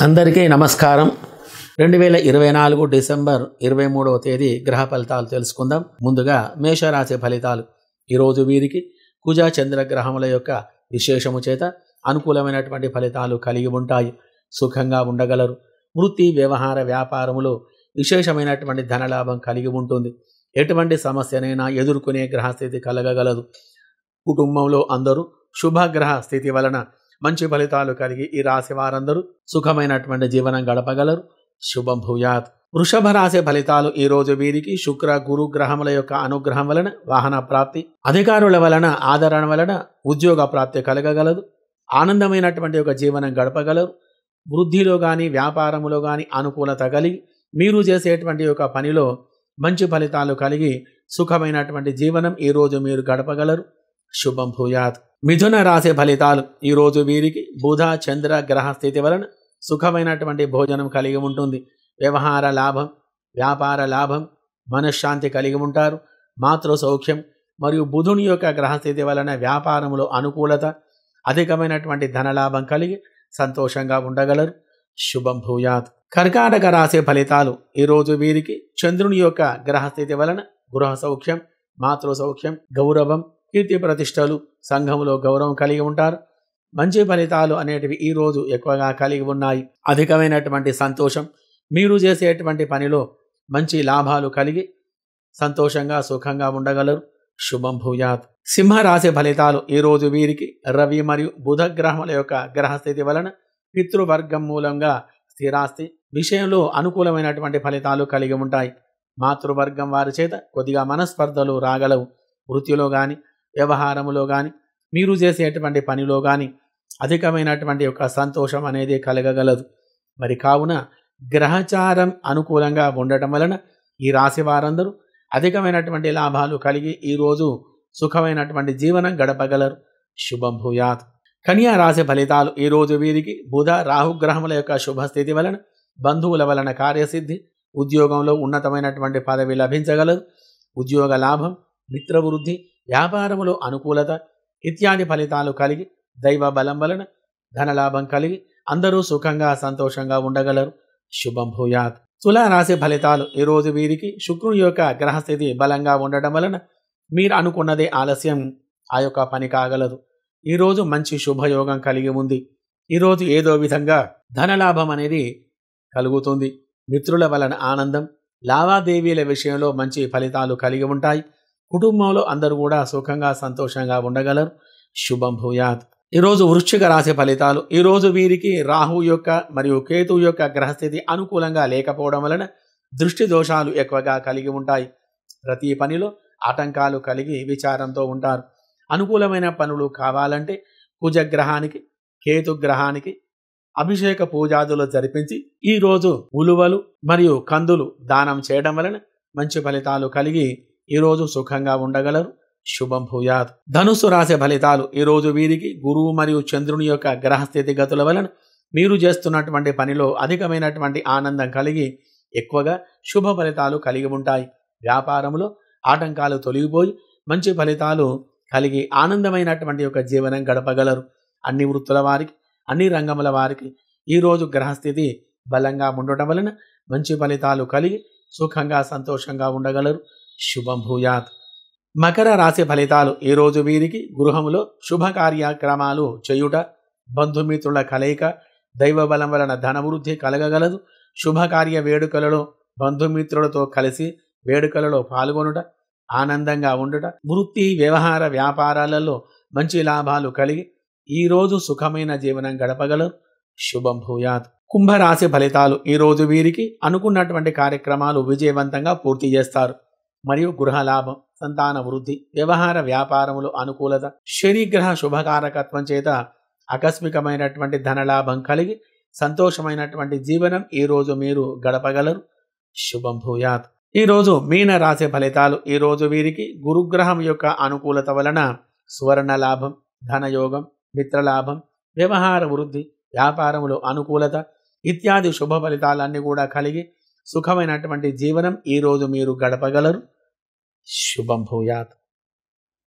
అందరికీ నమస్కారం. 2024 డిసెంబర్ 23వ తేదీ గ్రహ ఫలితాలు తెలుసుకుందాం. ముందుగా మేషరాశి ఫలితాలు. ఈరోజు వీరికి కుజ చంద్ర గ్రహముల యొక్క విశేషము చేత అనుకూలమైనటువంటి ఫలితాలు కలిగి ఉంటాయి. సుఖంగా ఉండగలరు. వృత్తి, వ్యవహార, వ్యాపారములో విశేషమైనటువంటి ధనలాభం కలిగి ఉంటుంది. ఎటువంటి సమస్యనైనా ఎదుర్కొనే గ్రహస్థితి కలగగలదు. కుటుంబంలో అందరూ శుభగ్రహ స్థితి వలన మంచి ఫలితాలు కలిగి ఈ రాశి వారందరూ సుఖమైనటువంటి జీవనం గడపగలరు. శుభం భూయాత్. వృషభ రాశి ఫలితాలు. ఈ రోజు వీరికి శుక్ర గురు గ్రహముల యొక్క అనుగ్రహం వలన వాహన ప్రాప్తి, అధికారుల వలన ఆదరణ వలన ఉద్యోగ ప్రాప్తి కలగగలదు. ఆనందమైనటువంటి ఒక జీవనం గడపగలరు. వృద్ధిలో కానీ వ్యాపారములో కానీ అనుకూలత కలిగి మీరు చేసేటువంటి ఒక పనిలో మంచి ఫలితాలు కలిగి సుఖమైనటువంటి జీవనం ఈరోజు మీరు గడపగలరు. శుభం భూయాత్. మిథున రాశి ఫలితాలు. ఈరోజు వీరికి బుధ చంద్ర గ్రహ స్థితి వలన సుఖమైనటువంటి భోజనం కలిగి ఉంటుంది. వ్యవహార లాభం, వ్యాపార లాభం, మనశ్శాంతి కలిగి ఉంటారు. మాతృ సౌఖ్యం మరియు బుధుని యొక్క గ్రహస్థితి వలన వ్యాపారంలో అనుకూలత, అధికమైనటువంటి ధనలాభం కలిగి సంతోషంగా ఉండగలరు. శుభం భూయాత్. కర్కాటక రాశి ఫలితాలు. ఈరోజు వీరికి చంద్రుని యొక్క గ్రహస్థితి వలన గృహ సౌఖ్యం, మాతృ సౌఖ్యం, గౌరవం, కీర్తి ప్రతిష్టలు, సంఘంలో గౌరవం కలిగి ఉంటారు. మంచి ఫలితాలు అనేటివి ఈరోజు ఎక్కువగా కలిగి ఉన్నాయి. అధికమైనటువంటి సంతోషం, మీరు చేసేటువంటి పనిలో మంచి లాభాలు కలిగి సంతోషంగా సుఖంగా ఉండగలరు. శుభం భూయాత్. సింహరాశి ఫలితాలు. ఈరోజు వీరికి రవి మరియు బుధ గ్రహముల యొక్క గ్రహస్థితి వలన పితృవర్గం మూలంగా స్థిరాస్తి విషయంలో అనుకూలమైనటువంటి ఫలితాలు కలిగి ఉంటాయి. మాతృవర్గం వారి చేత కొద్దిగా మనస్పర్ధలు రాగలవు. వృత్తిలో కానీ వ్యవహారములో కానీ మీరు చేసేటువంటి పనిలో కానీ అధికమైనటువంటి యొక్క సంతోషం అనేది కలగగలదు. మరి కావున గ్రహచారం అనుకూలంగా ఉండటం వలన ఈ రాశి వారందరూ అధికమైనటువంటి లాభాలు కలిగి ఈరోజు సుఖమైనటువంటి జీవనం గడపగలరు. శుభం భూయాత్. కన్యా రాశి ఫలితాలు. ఈరోజు వీరికి బుధ రాహుగ్రహముల యొక్క శుభస్థితి వలన బంధువుల వలన కార్యసిద్ధి, ఉద్యోగంలో ఉన్నతమైనటువంటి పదవి లభించగలదు. ఉద్యోగ లాభం, మిత్రవృద్ధి, వ్యాపారములో అనుకూలత ఇత్యాది ఫలితాలు కలిగి దైవ బలం వలన ధనలాభం కలిగి అందరూ సుఖంగా సంతోషంగా ఉండగలరు. శుభం భూయాత్. తులారాశి ఫలితాలు. ఈరోజు వీరికి శుక్రుని యొక్క గ్రహస్థితి బలంగా ఉండటం వలన మీరు అనుకున్నదే ఆలస్యం ఆ యొక్క పని కాగలదు. ఈరోజు మంచి శుభయోగం కలిగి ఉంది. ఈరోజు ఏదో విధంగా ధనలాభం అనేది కలుగుతుంది. మిత్రుల వలన ఆనందం, లావాదేవీల విషయంలో మంచి ఫలితాలు కలిగి ఉంటాయి. కుటుంబంలో అందరూ కూడా సుఖంగా సంతోషంగా ఉండగలరు. శుభం భూయాత్. ఈరోజు వృశ్చిక రాశి ఫలితాలు. ఈరోజు వీరికి రాహు యొక్క మరియు కేతు యొక్క గ్రహస్థితి అనుకూలంగా లేకపోవడం వలన దృష్టి దోషాలు ఎక్కువగా కలిగి ఉంటాయి. ప్రతి పనిలో ఆటంకాలు కలిగి విచారంతో ఉంటారు. అనుకూలమైన పనులు కావాలంటే కుజగ్రహానికి, కేతుగ్రహానికి అభిషేక పూజాదులు జరిపించి ఈరోజు ఉలువలు మరియు కందులు దానం చేయడం వలన మంచి ఫలితాలు కలిగి ఈరోజు సుఖంగా ఉండగలరు. శుభం భూయాత్. ధనుస్సు రాశి ఫలితాలు. ఈరోజు వీరికి గురువు మరియు చంద్రుని యొక్క గ్రహస్థితి గతుల వలన మీరు చేస్తున్నటువంటి పనిలో అధికమైనటువంటి ఆనందం కలిగి ఎక్కువగా శుభ ఫలితాలు కలిగి ఉంటాయి. వ్యాపారంలో ఆటంకాలు తొలగిపోయి మంచి ఫలితాలు కలిగి ఆనందమైనటువంటి యొక్క జీవనం గడపగలరు. అన్ని వృత్తుల వారికి, అన్ని రంగముల వారికి ఈరోజు గ్రహస్థితి బలంగా ఉండటం వలన మంచి ఫలితాలు కలిగి సుఖంగా సంతోషంగా ఉండగలరు. శుభం భూయాత్. మకర రాశి ఫలితాలు. ఈరోజు వీరికి గృహములో శుభ కార్యక్రమాలు చేయుట, బంధుమిత్రుల కలయిక, దైవ బలం వలన ధనవృద్ధి కలగగలదు. శుభకార్య వేడుకలలో బంధుమిత్రులతో కలిసి వేడుకలలో పాల్గొనుట, ఆనందంగా ఉండుట, వృత్తి, వ్యవహార, వ్యాపారాలలో మంచి లాభాలు కలిగి ఈరోజు సుఖమైన జీవనం గడపగలరు. శుభం భూయాత్. కుంభరాశి ఫలితాలు. ఈరోజు వీరికి అనుకున్నటువంటి కార్యక్రమాలు విజయవంతంగా పూర్తి చేస్తారు. మరియు గృహ లాభం, సంతాన వృద్ధి, వ్యవహార వ్యాపారములు అనుకూలత, శనిగ్రహ శుభకారకత్వం చేత ఆకస్మికమైనటువంటి ధనలాభం కలిగి సంతోషమైనటువంటి జీవనం ఈరోజు మీరు గడపగలరు. శుభం భూయాత్. ఈరోజు మీన రాశి ఫలితాలు. ఈరోజు వీరికి గురుగ్రహం యొక్క అనుకూలత వలన సువర్ణ లాభం, ధనయోగం, మిత్రలాభం, వ్యవహార వృద్ధి, వ్యాపారములు అనుకూలత ఇత్యాది శుభ ఫలితాలన్నీ కూడా కలిగి సుఖమైనటువంటి జీవనం ఈరోజు మీరు గడపగలరు. శుభం భూయాత్.